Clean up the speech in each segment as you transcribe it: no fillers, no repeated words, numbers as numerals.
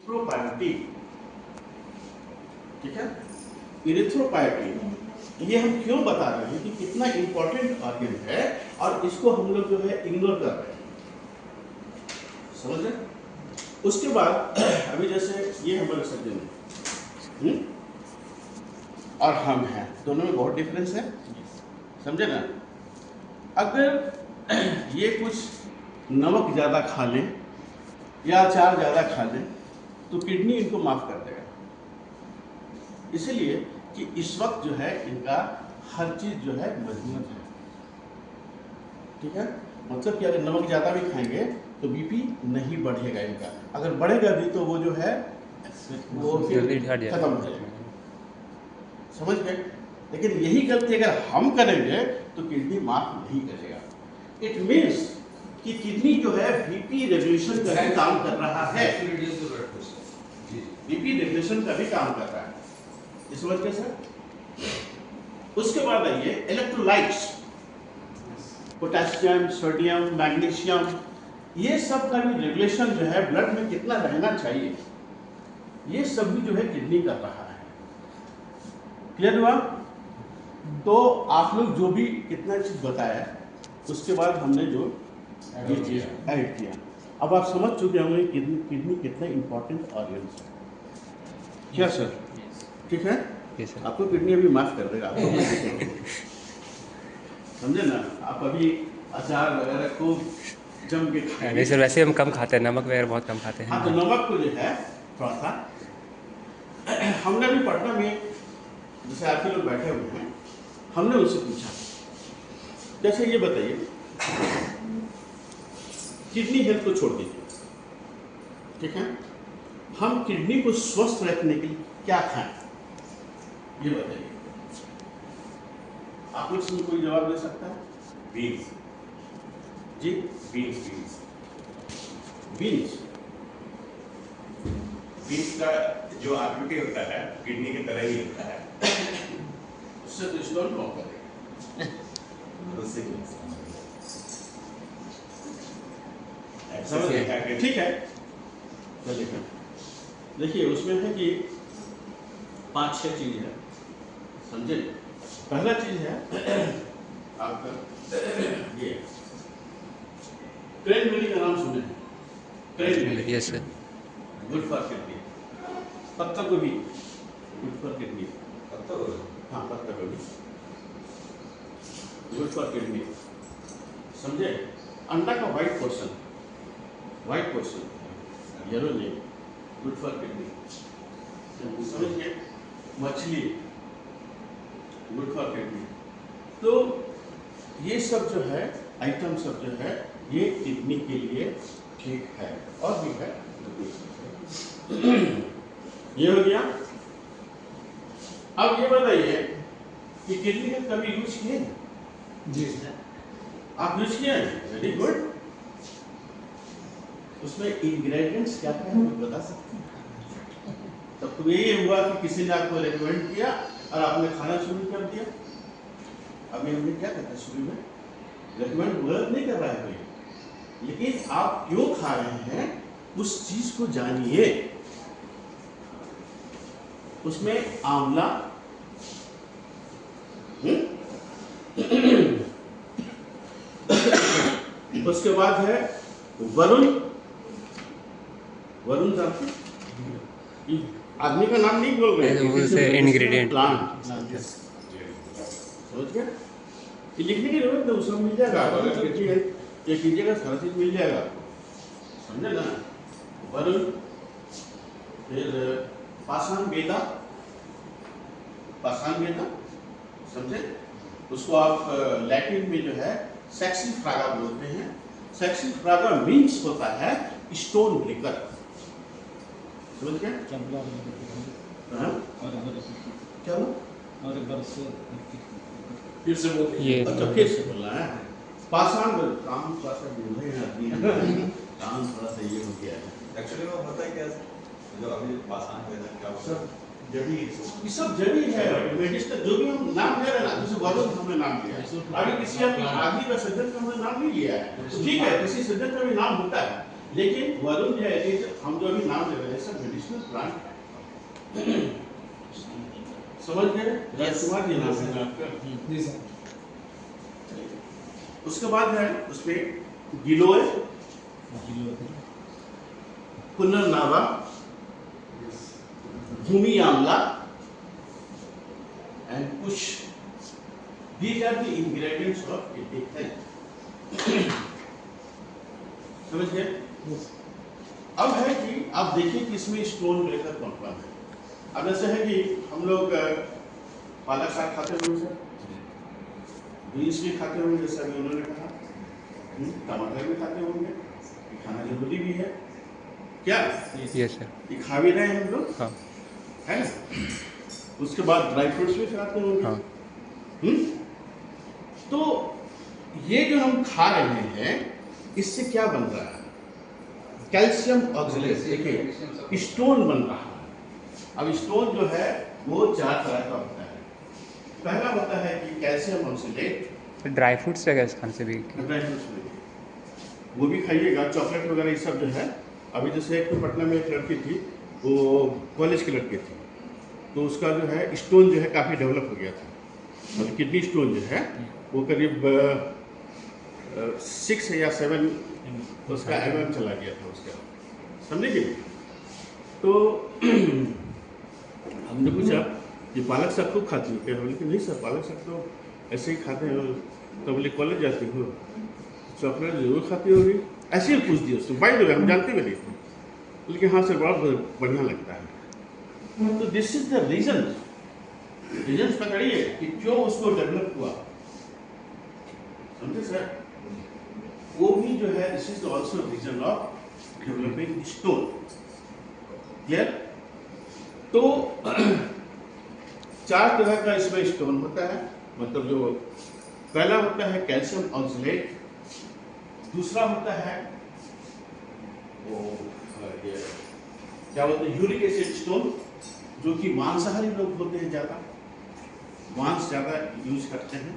इरिथ्रोपायोटिन, ठीक है। इरिथ्रोपायोटिन ये हम क्यों बता रहे हैं कि कितना इंपॉर्टेंट ऑर्गन है और इसको हम लोग जो है इग्नोर कर रहे हैं, समझ रहे। उसके बाद अभी जैसे ये हमारे सज्जन हैं और हम हैं, दोनों में बहुत डिफरेंस है, समझे ना। अगर ये कुछ नमक ज़्यादा खा लें या अचार ज़्यादा खा लें तो किडनी इनको माफ़ कर देगा। इसलिए कि इस वक्त जो है इनका हर चीज़ जो है मजबूत है, ठीक है। मतलब कि अगर नमक ज़्यादा भी खाएंगे तो बीपी नहीं बढ़ेगा इनका, अगर बढ़ेगा भी तो वो जो है वो खत्म हो जाएगा, समझ गए। लेकिन यही गलती अगर हम करेंगे तो किडनी माफ नहीं करेगा। इट मीन्स कि किडनी जो है बीपी रेगुलेशन का भी काम कर रहा है, बीपी रेगुलेशन का भी काम कर रहा है, इस समझ के सर। उसके बाद आइए इलेक्ट्रोलाइट्स, पोटेशियम, सोडियम, मैग्नीशियम, ये सब का भी रेगुलेशन जो है ब्लड में कितना रहना चाहिए, ये सब भी जो है किडनी कर रहा है। क्लियर हुआ। तो आप लोग जो भी कितना चीज बताया उसके बाद हमने जो ये चीज ऐड किया, अब आप समझ चुके होंगे किडनी कितना इंपॉर्टेंट ऑर्गन है, क्या सर, ठीक है। आपको किडनी अभी माफ कर देगा, आपको समझे ना। आप अभी अचार वगैरह खूब जम के खाएंगे। नहीं सर, वैसे हम कम खाते हैं, नमक वगैरह बहुत कम खाते हैं। हाँ, तो नमक को जो है थोड़ा सा हमने भी पटना में जैसे आप लोग बैठे हुए हैं, हमने उनसे पूछा जैसे ये बताइए किडनी हेल्थ को छोड़ दीजिए, ठीक है, हम किडनी को स्वस्थ रखने के लिए क्या खाएं, ये बताइए। आप लोग से कोई जवाब दे सकता है? बीन्स जी, बीन्स बीन्स बीन्स। बीन्स का जो आकृति होता है किडनी की तरह ही होता है, उससे तो स्टोन ब्लॉक करेगा, उससे ठीक है। चलिए देखिए उसमें है कि 5-6 चीज है, समझे। पहला चीज है आपका ये ट्रेन मिली का नाम सुने हैं, ट्रेन मिली, yes sir. Good for kidney. पत्ता गोभी गुड फॉर किडनी, हाँ पत्ता गोभी गुड फॉर किडनी, समझे। अंडा का व्हाइट पोर्शन येलो नहीं, गुड फॉर किडनी, समझिए। मछली गुड फॉर किडनी। तो ये सब जो है आइटम सब जो है ये किडनी के लिए ठीक है, और भी है ये हो गया। अब ये बताइए कि किडनी का कभी यूज किए हैं? जी आप यूज किए हैं, वेरी गुड। उसमें इंग्रेडिएंट्स क्या क्या है वो बता सकते हैं? तब तो यही हुआ कि किसी ने आपको रेकमेंड किया और आपने खाना शुरू कर दिया। अभी हमने क्या कहता है शुरू में रेकमेंड वर्क नहीं कर रहा है कोई, लेकिन आप क्यों खा रहे हैं उस चीज को जानिए। उसमें आंवला, उसके बाद है वरुण जानते, आदमी का नाम नहीं बोल रहे हैं, इंग्रेडिएंट प्लांट, समझ गए। ये लिखने की जरूरत नहीं, सब मिल जाएगा, ये कीजिएगा सारा चीज मिल जाएगा आपको, समझे ना। वरुण, फिर पाषाण बेदा, समझे। उसको आप लैटिन में जो है सेक्सी फ्रागा बोलते हैं। सेक्सी फ्रागा मीन्स होता है स्टोन ब्रेकर, समझ गए। क्या फिर से बोलिए, अच्छा फिर से बोलना है। पाषाण काम थोड़ा सा आदमी काम थोड़ा सा ये हो गया है एक्चुअली वो होता है क्या जो अभी पाषाण वेदा क्या होता है, जड़ी, ये सब जड़ी है। मेडिसिन जो भी हम नाम ले रहे हैं ना, जैसे वरुण हमने नाम लिया, अभी किसी आदमी का सज्जन का हमने नाम नहीं लिया है, तो ठीक है किसी सज्जन का भी नाम होता है, लेकिन वरुण जो है हम जो अभी नाम ले रहे हैं सब मेडिसिन प्लांट। समझ गए? राजकुमार जी नाम है आपका। जी सर। उसके बाद है उसमें गिलोय, पुनर्नावा, भूमि आमला एंड कुश। These are the ingredients of kidney health. समझ गए? अब है कि आप देखिए कि इसमें स्टोन ब्रेकर कौन कौन है। अब ऐसा है कि हम लोग पालक साग खाते होंगे सर, बीन्स भी खाते होंगे जैसा अभी उन्होंने कहा, टमाटर भी खाते होंगे, ये खाना जरूरी भी है क्या? Yes sir. ये खा भी रहे हैं हम लोग, हाँ है ना? उसके बाद ड्राई फ्रूट्स भी खाते होंगे। हाँ। तो ये जो हम खा रहे हैं इससे क्या बन रहा है? कैल्शियम ऑक्सलेट, देखिए स्टोन बन रहा है। अब स्टोन जो है वो 4 तरह का होता है। पहला होता है कि कैल्शियम ऑक्सलेट, ड्राई फ्रूट्स क्या खाने से भी? ड्राई फ्रूट्स में वो भी खाइएगा, चॉकलेट वगैरह ये सब जो है। अभी जैसे एक तो पटना में एक लड़की थी, वो कॉलेज की लड़की थी, तो उसका जो है स्टोन जो है काफ़ी डेवलप हो गया था, मतलब किडनी स्टोन जो है वो करीब 6 या 7 उसका mm चला गया था उसका, समझे कि? तो हमने पूछा कि पालक साग खूब खाती हो क्या? बोले कि नहीं सर, पालक साग तो ऐसे ही खाते हैं। तो बोले कॉलेज जाती हो, चॉकलेट जरूर खाती होगी, ऐसे ही पूछ दिया उसको। बाय द वे हम जानते भी नहीं थे, बोले कि हाँ सर बहुत बढ़िया लगता है। तो दिस इज द रीजन पकड़िए कि क्यों उसको डेवलप हुआ, समझे सर? वो भी जो है this is also reason of developing stone. Clear? तो 4 तरह का इसमें स्टोन होता है, मतलब जो पहला होता है कैल्शियम ऑक्सलेट, दूसरा होता है वो ये क्या बोलते हैं यूरिक एसिड स्टोन, जो कि मांसाहारी लोग होते हैं, ज़्यादा मांस ज़्यादा यूज करते हैं।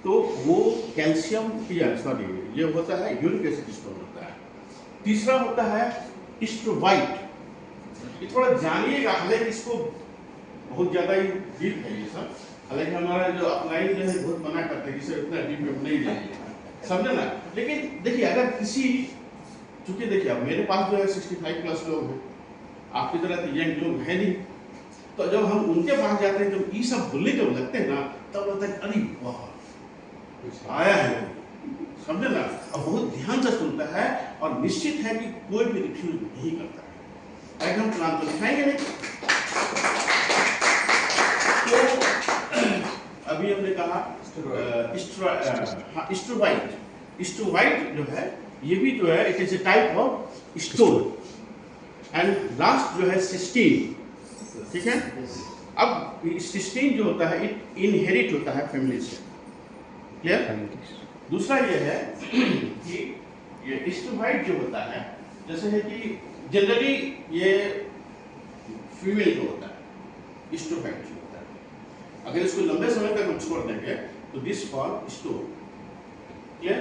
तो वो कैल्शियम या सॉरी ये होता है यूरिक एसिड स्टोन होता है। तीसरा होता है स्ट्रोवाइट, ये थोड़ा जानिएगा, हालांकि इसको बहुत ज़्यादा ही डीप है ये सब, हालांकि हमारा जो अपलाइन जो है बहुत मना करते हैं कि सर इतना डीप में नहीं जाइए, समझे ना? लेकिन देखिए अगर किसी, चूंकि देखिए अब मेरे पास जो है 65 प्लस लोग हैं, आपकी तरह तो यंग लोग है नहीं, तो जब हम उनके पास जाते हैं, जब ये सब बोलने जब लगते हैं ना, तब लगता है अरे वाह आया है, समझे ना? अब बहुत ध्यान से सुनता है और निश्चित है कि कोई भी रिफ्यूज नहीं करता है। एकदम प्लान तो दिखाएंगे नहीं। तो अभी हमने कहा स्ट्रोवाइट जो है ये भी जो है it is a type of stone. And last जो है सिस्टीन, ठीक है? अब सिस्टीन जो होता है इट इनहेरिट होता है फैमिली से। क्लियर? दूसरा ये है कि ये स्ट्रोवाइट जो होता है, जैसे है कि जनरली ये फीमेल जो होता है स्ट्रोवाइट जो होता है, अगर इसको लंबे समय तक हम छोड़ देंगे तो दिस फॉर्म स्टोन। क्लियर?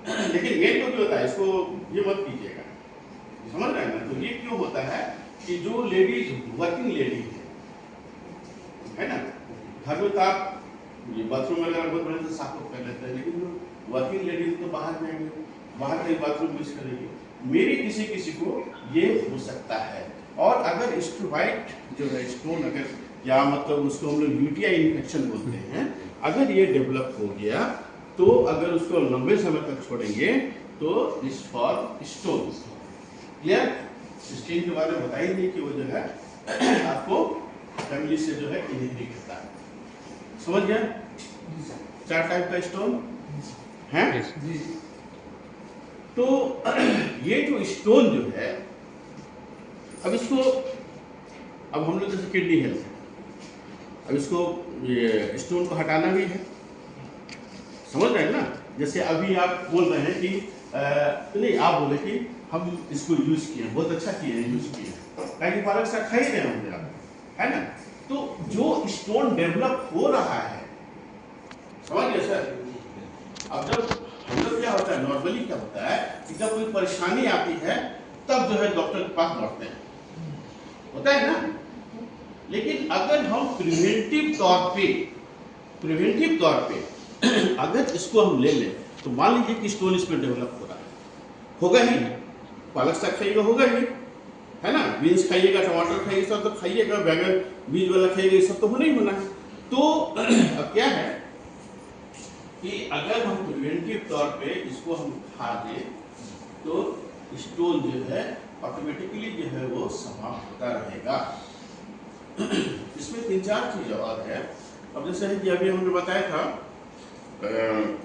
लेकिन मेल को जो होता है इसको ये मत कीजिएगा, समझ रहे हैं ना? तो ये क्यों होता है कि जो लेडीज वर्किंग लेडी है ना, घर में तो आप ये बाथरूम वगैरह बहुत बड़े से साफ कर लेते हैं, लेकिन जो वर्किंग लेडीज तो बाहर जाएंगे, बाहर कहीं बाथरूम यूज करेंगे, मेरी किसी को ये हो सकता है। और अगर स्ट्रोवाइट जो है स्टोन अगर, या मतलब उसको हम लोग यूटीआई इन्फेक्शन बोलते हैं, अगर ये डेवलप हो गया तो अगर उसको लंबे समय तक छोड़ेंगे तो this form stone. Clear? Stone के बारे में बताइए कि वो जो है आपको फैमिली से जो है इनहेरिट होता है, समझ गया? 4 टाइप का स्टोन है। तो ये जो स्टोन जो है, अब इसको, अब हम लोग जैसे किडनी हेल्थ है, अब इसको ये स्टोन को हटाना भी है, समझ रहे हैं ना? जैसे अभी आप बोल रहे हैं कि नहीं, आप बोले कि हम इसको यूज किए, बहुत अच्छा किए हैं, यूज किए, ताकि पालक साग खा ही रहे होंगे आप, है ना? तो जो स्टोन डेवलप हो रहा है, समझ गए सर? अब जब हम लोग क्या होता है, नॉर्मली क्या होता है कि जब कोई परेशानी आती है तब जो है डॉक्टर के पास लौटते हैं, होता है ना। लेकिन अगर हम प्रिवेंटिव तौर पे अगर इसको हम ले लें, तो मान लीजिए कि स्टोन इस पर डेवलप हो रहा है, होगा ही, पालक साग खाइएगा होगा ही, है ना, बीन्स खाइएगा, टमाटर खाइएगा, सब तो खाइएगा, बैगन बीज वाला खाइएगा, ये सब तो होना ही होना है। तो अब क्या है कि अगर हम प्रिवेंटिव तौर पे इसको हम खा दें तो स्टोन जो है ऑटोमेटिकली जो है वो समाप्त होता रहेगा। इसमें 3-4 चीज और है। अब जैसे है कि अभी हमने बताया था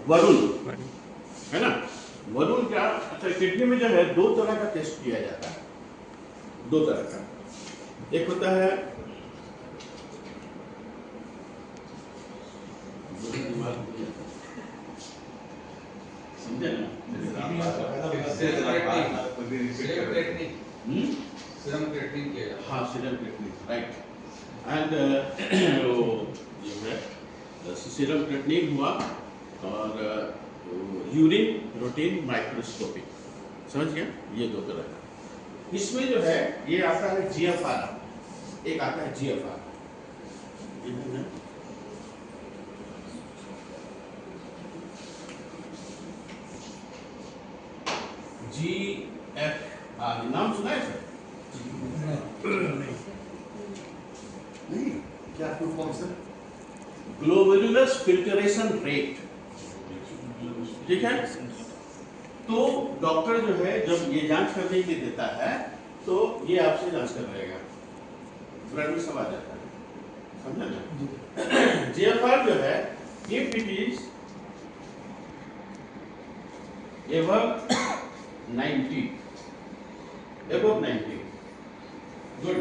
वरुण, है ना, वरुण क्या, अच्छा किडनी में जो है 2 तरह का टेस्ट किया जाता है, 2 तरह का। एक होता है समझे ना, सीरम क्रिएटिनिन किया जाता है। हाँ सीरम क्रिएटिनिन, राइट। एंड जो है सीरम क्रिएटिनिन हुआ और यूरिन रोटीन माइक्रोस्कोपिक, समझ गया, ये 2 तरह का। इसमें जो है ये आता है GFR, एक आता है GFR, GFR, नाम सुना है सर? नहीं, क्या full form sir? Glomerular filtration rate, ठीक है। तो डॉक्टर जो है जब ये जांच करने के लिए देता है तो ये आपसे जांच कर रहेगा, ब्लड में सब आ जाता है, समझा ना। GFR जो है if it is above 90, good,